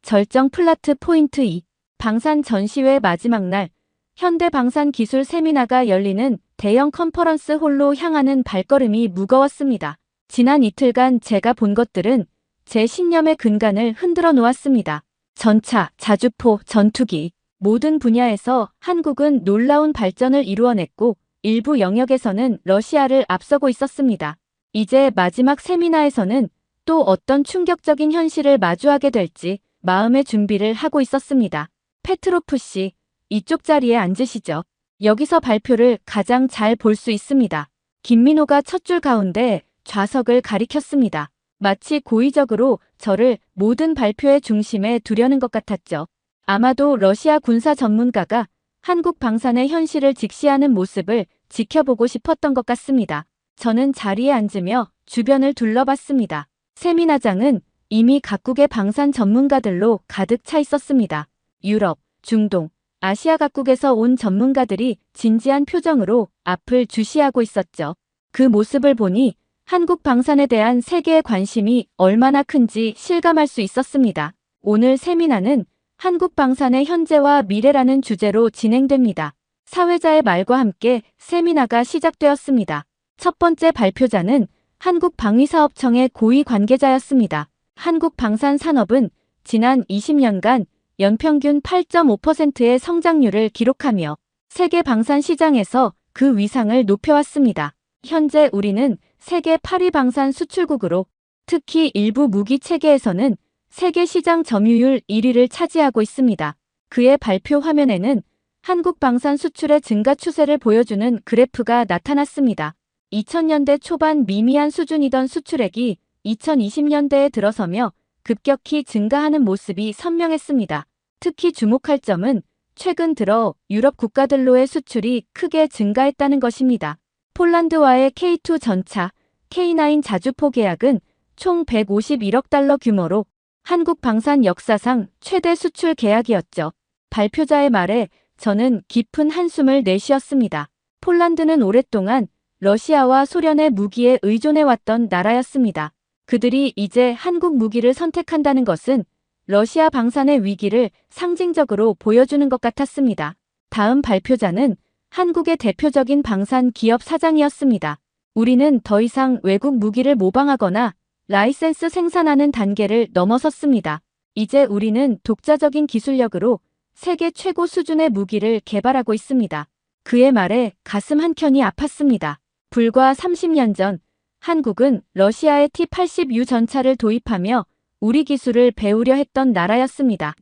절정 플라트 포인트 2. 방산 전시회 마지막 날, 현대방산 기술 세미나가 열리는 대형 컨퍼런스 홀로 향하는 발걸음이 무거웠습니다. 지난 이틀간 제가 본 것들은 제 신념의 근간을 흔들어 놓았습니다. 전차, 자주포, 전투기, 모든 분야에서 한국은 놀라운 발전을 이루어냈고 일부 영역에서는 러시아를 앞서고 있었습니다. 이제 마지막 세미나에서는 또 어떤 충격적인 현실을 마주하게 될지 마음의 준비를 하고 있었습니다. 페트로프 씨, 이쪽 자리에 앉으시죠. 여기서 발표를 가장 잘 볼 수 있습니다. 김민호가 첫 줄 가운데 좌석을 가리켰습니다. 마치 고의적으로 저를 모든 발표의 중심에 두려는 것 같았죠. 아마도 러시아 군사 전문가가 한국 방산의 현실을 직시하는 모습을 지켜보고 싶었던 것 같습니다. 저는 자리에 앉으며 주변을 둘러봤습니다. 세미나장은 이미 각국의 방산 전문가들로 가득 차 있었습니다. 유럽, 중동, 아시아 각국에서 온 전문가들이 진지한 표정으로 앞을 주시하고 있었죠. 그 모습을 보니 한국 방산에 대한 세계의 관심이 얼마나 큰지 실감할 수 있었습니다. 오늘 세미나는 한국 방산의 현재와 미래라는 주제로 진행됩니다. 사회자의 말과 함께 세미나가 시작되었습니다. 첫 번째 발표자는 한국방위사업청의 고위 관계자였습니다. 한국방산산업은 지난 20년간 연평균 8.5%의 성장률을 기록하며 세계 방산 시장에서 그 위상을 높여왔습니다. 현재 우리는 세계 8위 방산 수출국으로 특히 일부 무기 체계에서는 세계 시장 점유율 1위를 차지하고 있습니다. 그의 발표 화면에는 한국 방산 수출의 증가 추세를 보여주는 그래프가 나타났습니다. 2000년대 초반 미미한 수준이던 수출액이 2020년대에 들어서며 급격히 증가하는 모습이 선명했습니다. 특히 주목할 점은 최근 들어 유럽 국가들로의 수출이 크게 증가했다는 것입니다. 폴란드와의 K2 전차, K9 자주포 계약은 총 151억 달러 규모로 한국 방산 역사상 최대 수출 계약이었죠. 발표자의 말에 저는 깊은 한숨을 내쉬었습니다. 폴란드는 오랫동안 러시아와 소련의 무기에 의존해왔던 나라였습니다. 그들이 이제 한국 무기를 선택한다는 것은 러시아 방산의 위기를 상징적으로 보여주는 것 같았습니다. 다음 발표자는 한국의 대표적인 방산 기업 사장이었습니다. 우리는 더 이상 외국 무기를 모방하거나 라이센스 생산하는 단계를 넘어섰습니다. 이제 우리는 독자적인 기술력으로 세계 최고 수준의 무기를 개발하고 있습니다. 그의 말에 가슴 한켠이 아팠습니다. 불과 30년 전 한국은 러시아의 T-80U 전차를 도입하며 우리 기술을 배우려 했던 나라였습니다.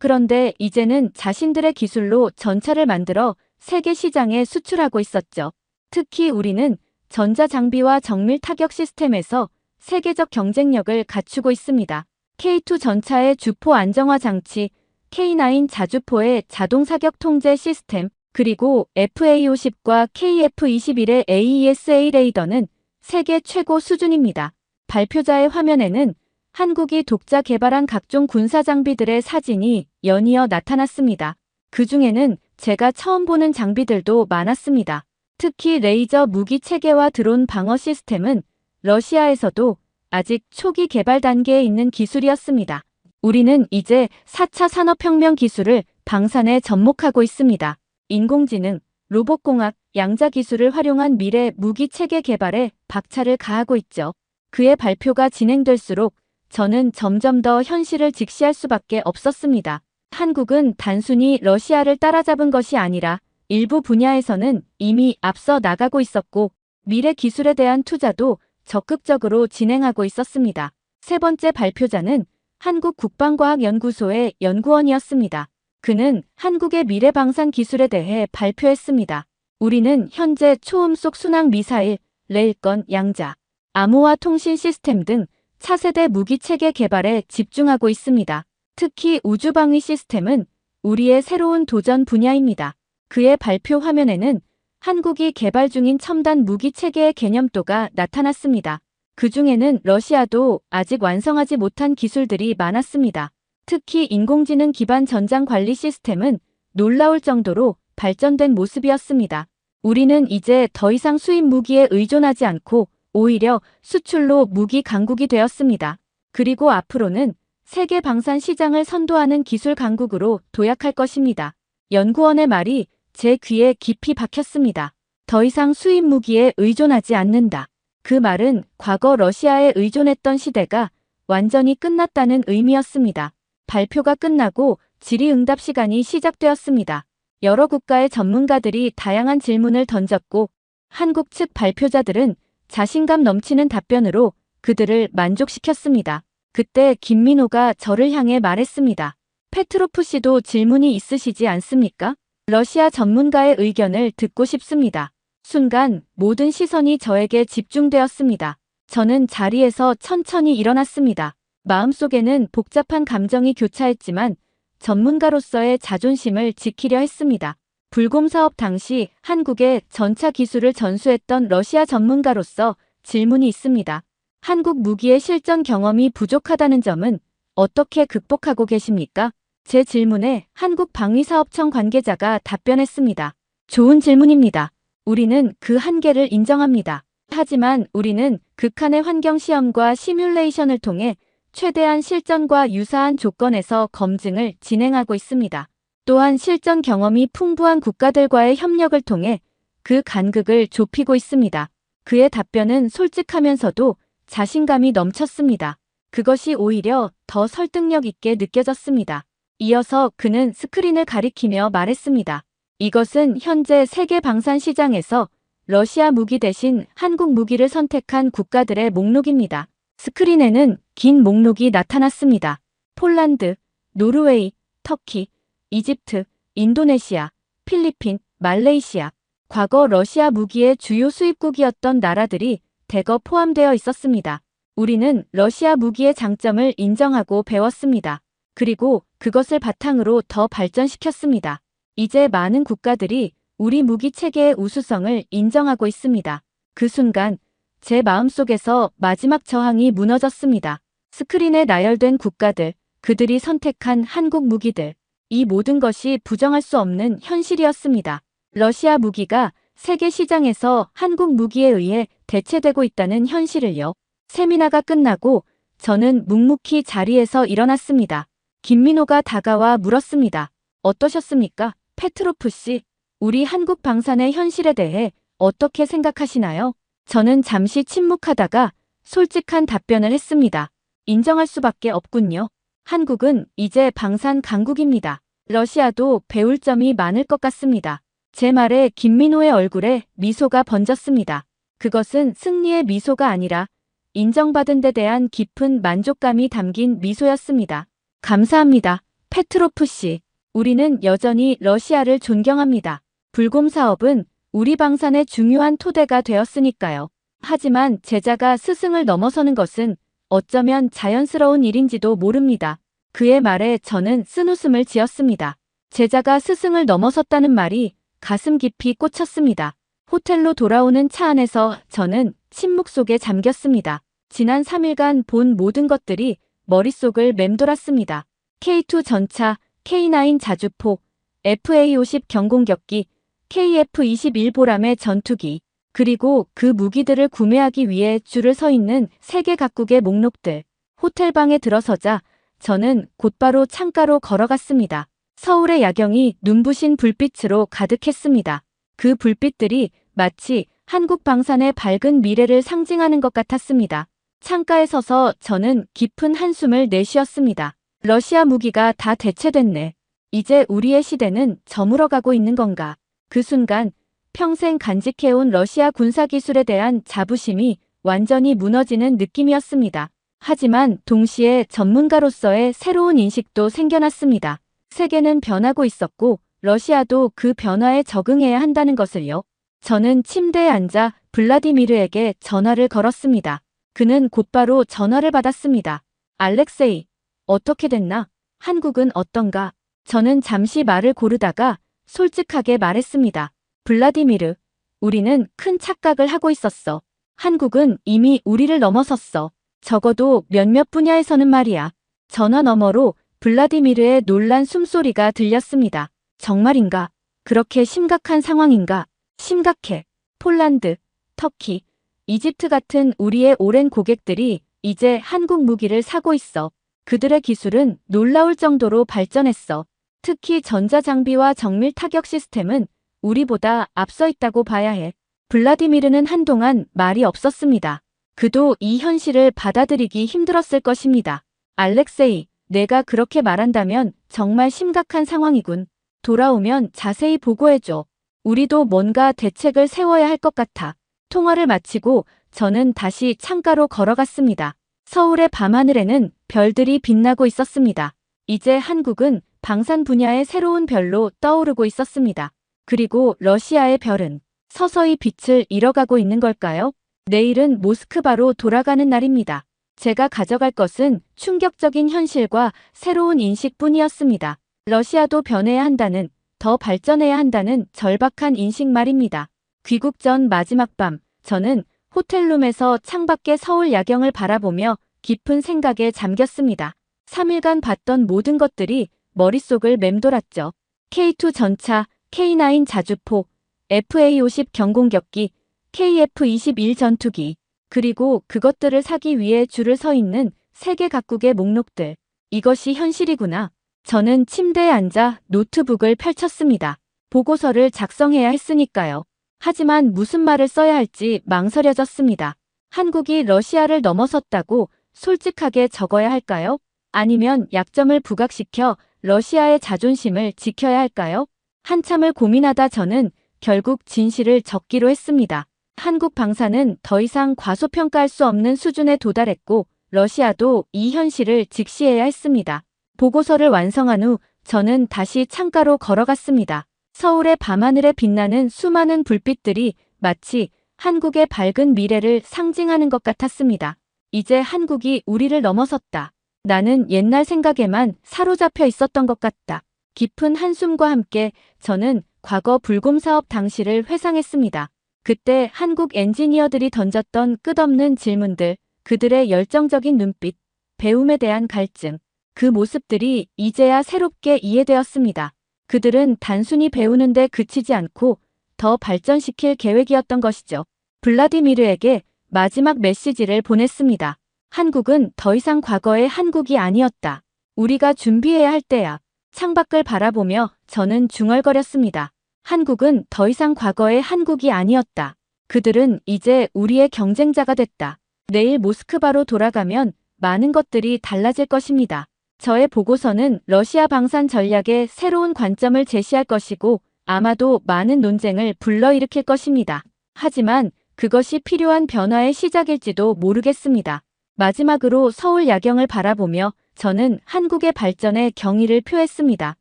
그런데 이제는 자신들의 기술로 전차를 만들어 세계 시장에 수출하고 있었죠. 특히 우리는 전자장비와 정밀 타격 시스템에서 세계적 경쟁력을 갖추고 있습니다. K2 전차의 주포 안정화 장치, K9 자주포의 자동 사격 통제 시스템, 그리고 FA50과 KF21의 AESA 레이더는 세계 최고 수준입니다. 발표자의 화면에는 한국이 독자 개발한 각종 군사 장비들의 사진이 연이어 나타났습니다. 그 중에는 제가 처음 보는 장비들도 많았습니다. 특히 레이저 무기 체계와 드론 방어 시스템은 러시아에서도 아직 초기 개발 단계에 있는 기술이었습니다. 우리는 이제 4차 산업혁명 기술을 방산에 접목하고 있습니다. 인공지능, 로봇공학, 양자 기술을 활용한 미래 무기 체계 개발에 박차를 가하고 있죠. 그의 발표가 진행될수록 저는 점점 더 현실을 직시할 수밖에 없었습니다. 한국은 단순히 러시아를 따라잡은 것이 아니라 일부 분야에서는 이미 앞서 나가고 있었고 미래 기술에 대한 투자도 적극적으로 진행하고 있었습니다. 세 번째 발표자는 한국국방과학연구소의 연구원이었습니다. 그는 한국의 미래 방산 기술에 대해 발표했습니다. 우리는 현재 초음속 순항 미사일, 레일건, 양자, 암호화 통신 시스템 등 차세대 무기 체계 개발에 집중하고 있습니다. 특히 우주방위 시스템은 우리의 새로운 도전 분야입니다. 그의 발표 화면에는 한국이 개발 중인 첨단 무기 체계의 개념도가 나타났습니다. 그 중에는 러시아도 아직 완성하지 못한 기술들이 많았습니다. 특히 인공지능 기반 전장 관리 시스템은 놀라울 정도로 발전된 모습이었습니다. 우리는 이제 더 이상 수입 무기에 의존하지 않고 오히려 수출로 무기 강국이 되었습니다. 그리고 앞으로는 세계 방산 시장을 선도하는 기술 강국으로 도약할 것입니다. 연구원의 말이 제 귀에 깊이 박혔습니다. 더 이상 수입 무기에 의존하지 않는다. 그 말은 과거 러시아에 의존했던 시대가 완전히 끝났다는 의미였습니다. 발표가 끝나고 질의응답 시간이 시작되었습니다. 여러 국가의 전문가들이 다양한 질문을 던졌고 한국 측 발표자들은 자신감 넘치는 답변으로 그들을 만족시켰습니다. 그때 김민호가 저를 향해 말했습니다. 페트로프 씨도 질문이 있으시지 않습니까? 러시아 전문가의 의견을 듣고 싶습니다. 순간 모든 시선이 저에게 집중되었습니다. 저는 자리에서 천천히 일어났습니다. 마음속에는 복잡한 감정이 교차했지만 전문가로서의 자존심을 지키려 했습니다. 불곰 사업 당시 한국의 전차 기술을 전수했던 러시아 전문가로서 질문이 있습니다. 한국 무기의 실전 경험이 부족하다는 점은 어떻게 극복하고 계십니까? 제 질문에 한국방위사업청 관계자가 답변했습니다. 좋은 질문입니다. 우리는 그 한계를 인정합니다. 하지만 우리는 극한의 환경 시험과 시뮬레이션을 통해 최대한 실전과 유사한 조건에서 검증을 진행하고 있습니다. 또한 실전 경험이 풍부한 국가들과의 협력을 통해 그 간극을 좁히고 있습니다. 그의 답변은 솔직하면서도 자신감이 넘쳤습니다. 그것이 오히려 더 설득력 있게 느껴졌습니다. 이어서 그는 스크린을 가리키며 말했습니다. 이것은 현재 세계 방산 시장에서 러시아 무기 대신 한국 무기를 선택한 국가들의 목록입니다. 스크린에는 긴 목록이 나타났습니다. 폴란드, 노르웨이, 터키, 이집트, 인도네시아, 필리핀, 말레이시아. 과거 러시아 무기의 주요 수입국이었던 나라들이 대거 포함되어 있었습니다. 우리는 러시아 무기의 장점을 인정하고 배웠습니다. 그리고 그것을 바탕으로 더 발전시켰습니다. 이제 많은 국가들이 우리 무기 체계의 우수성을 인정하고 있습니다. 그 순간 제 마음속에서 마지막 저항이 무너졌습니다. 스크린에 나열된 국가들, 그들이 선택한 한국 무기들. 이 모든 것이 부정할 수 없는 현실이었습니다. 러시아 무기가 세계 시장에서 한국 무기에 의해 대체되고 있다는 현실을요. 세미나가 끝나고 저는 묵묵히 자리에서 일어났습니다. 김민호가 다가와 물었습니다. 어떠셨습니까? 페트로프 씨, 우리 한국 방산의 현실에 대해 어떻게 생각하시나요? 저는 잠시 침묵하다가 솔직한 답변을 했습니다. 인정할 수밖에 없군요. 한국은 이제 방산 강국입니다. 러시아도 배울 점이 많을 것 같습니다. 제 말에 김민호의 얼굴에 미소가 번졌습니다. 그것은 승리의 미소가 아니라 인정받은 데 대한 깊은 만족감이 담긴 미소였습니다. 감사합니다. 페트로프 씨. 우리는 여전히 러시아를 존경합니다. 불곰 사업은 우리 방산의 중요한 토대가 되었으니까요. 하지만 제자가 스승을 넘어서는 것은 어쩌면 자연스러운 일인지도 모릅니다. 그의 말에 저는 쓴웃음을 지었습니다. 제자가 스승을 넘어섰다는 말이 가슴 깊이 꽂혔습니다. 호텔로 돌아오는 차 안에서 저는 침묵 속에 잠겼습니다. 지난 3일간 본 모든 것들이 머릿속을 맴돌았습니다. K2 전차, K9 자주포, FA-50 경공격기, KF-21 보람의 전투기, 그리고 그 무기들을 구매하기 위해 줄을 서 있는 세계 각국의 목록들. 호텔방에 들어서자 저는 곧바로 창가로 걸어갔습니다. 서울의 야경이 눈부신 불빛으로 가득했습니다. 그 불빛들이 마치 한국 방산의 밝은 미래를 상징하는 것 같았습니다. 창가에 서서 저는 깊은 한숨을 내쉬었습니다. 러시아 무기가 다 대체됐네. 이제 우리의 시대는 저물어가고 있는 건가. 그 순간 평생 간직해온 러시아 군사기술에 대한 자부심이 완전히 무너지는 느낌이었습니다. 하지만 동시에 전문가로서의 새로운 인식도 생겨났습니다. 세계는 변하고 있었고 러시아도 그 변화에 적응해야 한다는 것을요. 저는 침대에 앉아 블라디미르에게 전화를 걸었습니다. 그는 곧바로 전화를 받았습니다. 알렉세이, 어떻게 됐나? 한국은 어떤가? 저는 잠시 말을 고르다가 솔직하게 말했습니다. 블라디미르, 우리는 큰 착각을 하고 있었어. 한국은 이미 우리를 넘어섰어. 적어도 몇몇 분야에서는 말이야. 전화 너머로 블라디미르의 놀란 숨소리가 들렸습니다. 정말인가? 그렇게 심각한 상황인가? 심각해. 폴란드, 터키, 이집트 같은 우리의 오랜 고객들이 이제 한국 무기를 사고 있어. 그들의 기술은 놀라울 정도로 발전했어. 특히 전자장비와 정밀 타격 시스템은 우리보다 앞서 있다고 봐야 해. 블라디미르는 한동안 말이 없었습니다. 그도 이 현실을 받아들이기 힘들었을 것입니다. 알렉세이, 내가 그렇게 말한다면 정말 심각한 상황이군. 돌아오면 자세히 보고해줘. 우리도 뭔가 대책을 세워야 할 것 같아. 통화를 마치고 저는 다시 창가로 걸어갔습니다. 서울의 밤하늘에는 별들이 빛나고 있었습니다. 이제 한국은 방산 분야의 새로운 별로 떠오르고 있었습니다. 그리고 러시아의 별은 서서히 빛을 잃어가고 있는 걸까요? 내일은 모스크바로 돌아가는 날입니다. 제가 가져갈 것은 충격적인 현실과 새로운 인식뿐이었습니다. 러시아도 변해야 한다는, 더 발전해야 한다는 절박한 인식 말입니다. 귀국 전 마지막 밤, 저는 호텔룸에서 창밖의 서울 야경을 바라보며 깊은 생각에 잠겼습니다. 3일간 봤던 모든 것들이 머릿속을 맴돌았죠. K2 전차, K9 자주포, FA-50 경공격기, KF-21 전투기, 그리고 그것들을 사기 위해 줄을 서 있는 세계 각국의 목록들. 이것이 현실이구나. 저는 침대에 앉아 노트북을 펼쳤습니다. 보고서를 작성해야 했으니까요. 하지만 무슨 말을 써야 할지 망설여졌습니다. 한국이 러시아를 넘어섰다고 솔직하게 적어야 할까요? 아니면 약점을 부각시켜 러시아의 자존심을 지켜야 할까요? 한참을 고민하다 저는 결국 진실을 적기로 했습니다. 한국 방산은 더 이상 과소평가할 수 없는 수준에 도달했고 러시아도 이 현실을 직시해야 했습니다. 보고서를 완성한 후 저는 다시 창가로 걸어갔습니다. 서울의 밤하늘에 빛나는 수많은 불빛들이 마치 한국의 밝은 미래를 상징하는 것 같았습니다. 이제 한국이 우리를 넘어섰다. 나는 옛날 생각에만 사로잡혀 있었던 것 같다. 깊은 한숨과 함께 저는 과거 불곰 사업 당시를 회상했습니다. 그때 한국 엔지니어들이 던졌던 끝없는 질문들, 그들의 열정적인 눈빛, 배움에 대한 갈증, 그 모습들이 이제야 새롭게 이해되었습니다. 그들은 단순히 배우는데 그치지 않고 더 발전시킬 계획이었던 것이죠. 블라디미르에게 마지막 메시지를 보냈습니다. 한국은 더 이상 과거의 한국이 아니었다. 우리가 준비해야 할 때야. 창밖을 바라보며 저는 중얼거렸습니다. 한국은 더 이상 과거의 한국이 아니었다. 그들은 이제 우리의 경쟁자가 됐다. 내일 모스크바로 돌아가면 많은 것들이 달라질 것입니다. 저의 보고서는 러시아 방산 전략의 새로운 관점을 제시할 것이고 아마도 많은 논쟁을 불러일으킬 것입니다. 하지만 그것이 필요한 변화의 시작일지도 모르겠습니다. 마지막으로 서울 야경을 바라보며 저는 한국의 발전에 경의를 표했습니다.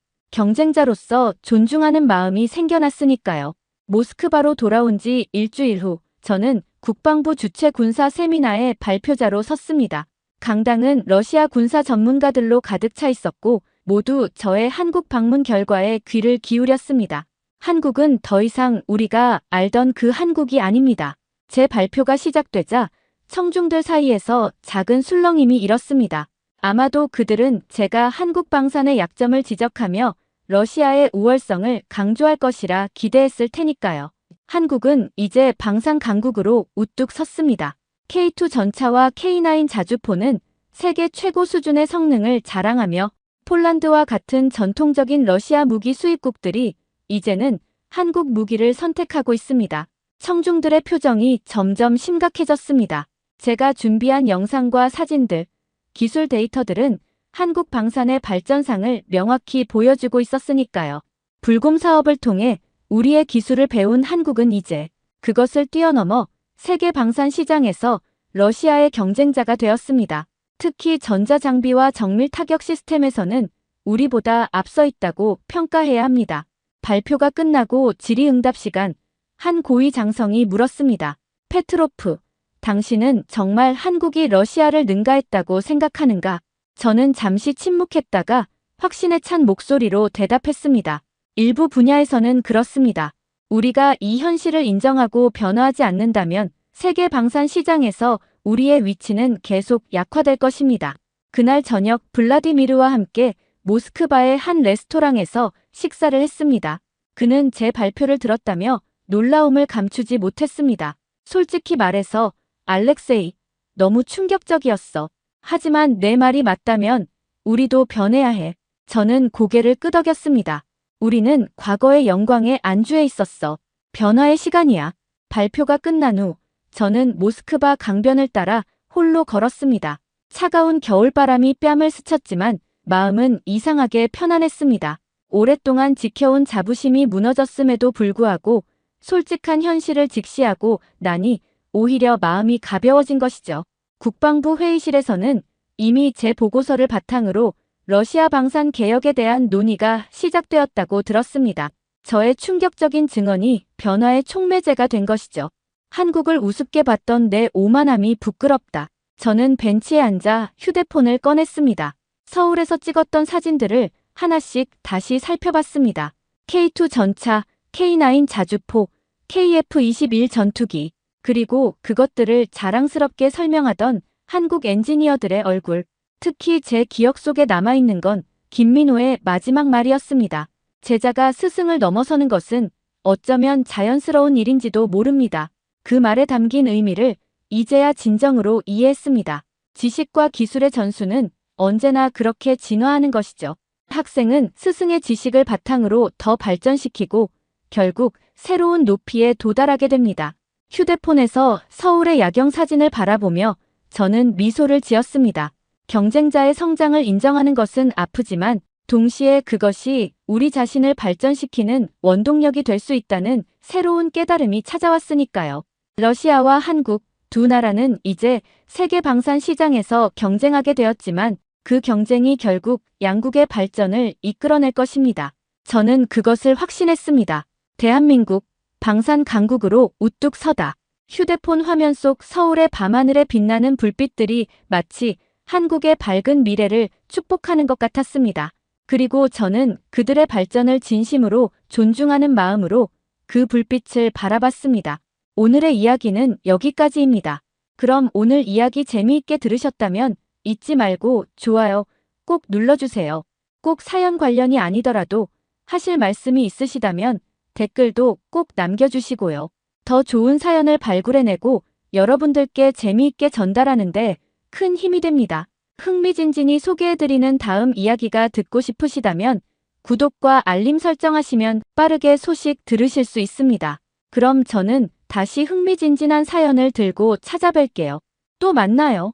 경쟁자로서 존중하는 마음이 생겨났으니까요. 모스크바로 돌아온 지 일주일 후 저는 국방부 주최 군사 세미나의 발표자로 섰습니다. 강당은 러시아 군사 전문가들로 가득 차 있었고 모두 저의 한국 방문 결과에 귀를 기울였습니다. 한국은 더 이상 우리가 알던 그 한국이 아닙니다. 제 발표가 시작되자 청중들 사이에서 작은 술렁임이 일었습니다. 아마도 그들은 제가 한국 방산의 약점을 지적하며 러시아의 우월성을 강조할 것이라 기대했을 테니까요. 한국은 이제 방산 강국으로 우뚝 섰습니다. K2 전차와 K9 자주포는 세계 최고 수준의 성능을 자랑하며 폴란드와 같은 전통적인 러시아 무기 수입국들이 이제는 한국 무기를 선택하고 있습니다. 청중들의 표정이 점점 심각해졌습니다. 제가 준비한 영상과 사진들, 기술 데이터들은 한국 방산의 발전상을 명확히 보여주고 있었으니까요. 불곰 사업을 통해 우리의 기술을 배운 한국은 이제 그것을 뛰어넘어 세계 방산 시장에서 러시아의 경쟁자가 되었습니다. 특히 전자장비와 정밀 타격 시스템에서는 우리보다 앞서 있다고 평가해야 합니다. 발표가 끝나고 질의응답 시간, 한 고위 장성이 물었습니다. 페트로프, 당신은 정말 한국이 러시아를 능가했다고 생각하는가? 저는 잠시 침묵했다가 확신에 찬 목소리로 대답했습니다. 일부 분야에서는 그렇습니다. 우리가 이 현실을 인정하고 변화하지 않는다면 세계 방산 시장에서 우리의 위치는 계속 약화될 것입니다. 그날 저녁 블라디미르와 함께 모스크바의 한 레스토랑에서 식사를 했습니다. 그는 제 발표를 들었다며 놀라움을 감추지 못했습니다. 솔직히 말해서 알렉세이, 너무 충격적이었어. 하지만 내 말이 맞다면 우리도 변해야 해. 저는 고개를 끄덕였습니다. 우리는 과거의 영광에 안주해 있었어. 변화의 시간이야. 발표가 끝난 후 저는 모스크바 강변을 따라 홀로 걸었습니다. 차가운 겨울바람이 뺨을 스쳤지만 마음은 이상하게 편안했습니다. 오랫동안 지켜온 자부심이 무너졌음에도 불구하고 솔직한 현실을 직시하고 나니 오히려 마음이 가벼워진 것이죠. 국방부 회의실에서는 이미 제 보고서를 바탕으로 러시아 방산 개혁에 대한 논의가 시작되었다고 들었습니다. 저의 충격적인 증언이 변화의 촉매제가 된 것이죠. 한국을 우습게 봤던 내 오만함이 부끄럽다. 저는 벤치에 앉아 휴대폰을 꺼냈습니다. 서울에서 찍었던 사진들을 하나씩 다시 살펴봤습니다. K2 전차, K9 자주포, KF-21 전투기, 그리고 그것들을 자랑스럽게 설명하던 한국 엔지니어들의 얼굴. 특히 제 기억 속에 남아있는 건 김민호의 마지막 말이었습니다. 제자가 스승을 넘어서는 것은 어쩌면 자연스러운 일인지도 모릅니다. 그 말에 담긴 의미를 이제야 진정으로 이해했습니다. 지식과 기술의 전수는 언제나 그렇게 진화하는 것이죠. 학생은 스승의 지식을 바탕으로 더 발전시키고 결국 새로운 높이에 도달하게 됩니다. 휴대폰에서 서울의 야경 사진을 바라보며 저는 미소를 지었습니다. 경쟁자의 성장을 인정하는 것은 아프지만 동시에 그것이 우리 자신을 발전시키는 원동력이 될 수 있다는 새로운 깨달음이 찾아왔으니까요. 러시아와 한국 두 나라는 이제 세계 방산 시장에서 경쟁하게 되었지만 그 경쟁이 결국 양국의 발전을 이끌어낼 것입니다. 저는 그것을 확신했습니다. 대한민국, 방산 강국으로 우뚝 서다. 휴대폰 화면 속 서울의 밤하늘에 빛나는 불빛들이 마치 한국의 밝은 미래를 축복하는 것 같았습니다. 그리고 저는 그들의 발전을 진심으로 존중하는 마음으로 그 불빛을 바라봤습니다. 오늘의 이야기는 여기까지입니다. 그럼 오늘 이야기 재미있게 들으셨다면 잊지 말고 좋아요 꼭 눌러주세요. 꼭 사연 관련이 아니더라도 하실 말씀이 있으시다면 댓글도 꼭 남겨주시고요. 더 좋은 사연을 발굴해내고 여러분들께 재미있게 전달하는데 큰 힘이 됩니다. 흥미진진히 소개해드리는 다음 이야기가 듣고 싶으시다면 구독과 알림 설정하시면 빠르게 소식 들으실 수 있습니다. 그럼 저는 다시 흥미진진한 사연을 들고 찾아뵐게요. 또 만나요.